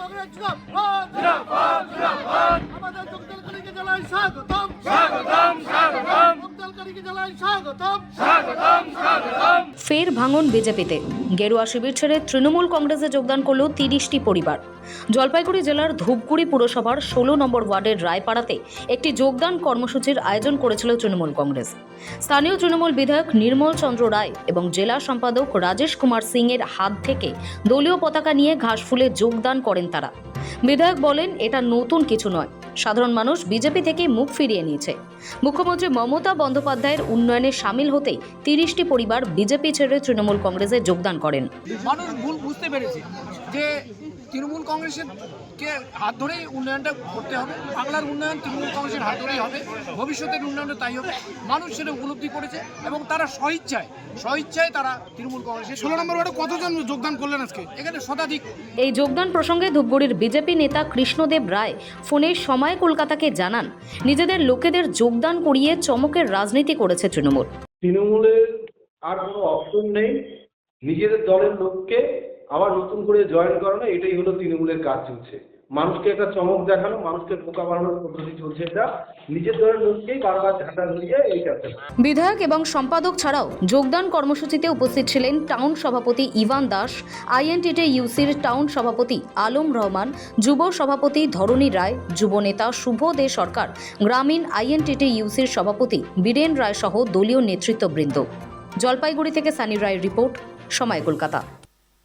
কংগ্রেস জিন্দাবাদ জিন্দাবাদ আমাদের যোগদানকারীকে জানাই স্বাগতম স্বাগতম স্বাগতম যোগদানকারীকে জানাই স্বাগতম স্বাগতম স্বাগতম। ফের ভাঙন বিজেপিতে। গেরুয়া শিবির ছেড়ে তৃণমূল কংগ্রেসে যোগদান করল ৩০টি পরিবার। জলপাইগুড়ি জেলার ধূপগুড়ি পুরসভার ১৬ নম্বর ওয়ার্ডের রায়পাড়াতে একটি যোগদান কর্মসূচির আয়োজন করেছিল তৃণমূল কংগ্রেস। স্থানীয় তৃণমূল বিধায়ক নির্মল চন্দ্র রায় এবং জেলা সম্পাদক রাজেশ কুমার সিং এর হাত থেকে দলীয় পতাকা নিয়ে ঘাসফুলে যোগদান করেন তারা। বিধায়ক বলেন, এটা নতুন কিছু নয়, সাধারণ মানুষ বিজেপি থেকে মুখ ফিরিয়ে নিয়েছে। মুখ্যমন্ত্রী মমতা বন্দ্যোপাধ্যায়ের উন্নয়নে সামিল হতেই ৩০টি পরিবার বিজেপি ছেড়ে তৃণমূল কংগ্রেসে যোগদান করেন। মানুষ ভুল বুঝতে পেরেছে যে তৃণমূল কংগ্রেসের কে হাত ধরেই উন্নয়নটা করতে হবে, বাংলার উন্নয়ন তৃণমূল কংগ্রেসের হাত ধরেই হবে, ভবিষ্যতের উন্নয়নটা তাই হবে। মানুষ সেটা উপলব্ধি করেছে এবং তারা স্বইচ্ছায় তারা তৃণমূল কংগ্রেসের 16 নম্বর ওয়ার্ডে কতজন যোগদান করলেন আজকে? এখানে শতাধিক। এই যোগদান প্রসঙ্গে ধূপগুড়ির বিজেপি নেতা কৃষ্ণদেব রায় ফোনে সময় কলকাতাকে জানান, নিজেদের লোকেদের যোগদান করিয়ে চমকের রাজনীতি করেছে তৃণমূল। তৃণমূলের আর কোনো অপশন নেই, নিজেদের দলের লোককে আবার নতুন করে জয়েন করানো, এটাই হলো তৃণমূলের কাজ চলছে। মানুষকে একটা চমক দেখানো, মানুষকে বোকা বানানোর পদ্ধতি চলছে, এটা নিজের দলের লোককেই বারবার ঝাঁটা ধরিয়ে এই কাজটা। বিধায়ক এবং সম্পাদক ছাড়াও যোগদান কর্মসূচিতে উপস্থিত ছিলেন টাউন সভাপতি ইভান দাস, আইএনটিটি ইউসির টাউন সভাপতি আলম রহমান, যুব সভাপতি ধরণী রায়, যুব নেতা শুভ দে সরকার, গ্রামীণ আইএনটিটি ইউসির সভাপতি বীরেন রায় সহ দলীয় নেতৃত্ববৃন্দ। জলপাইগুড়ি থেকে সানি রায়ের রিপোর্ট, সময় কলকাতা।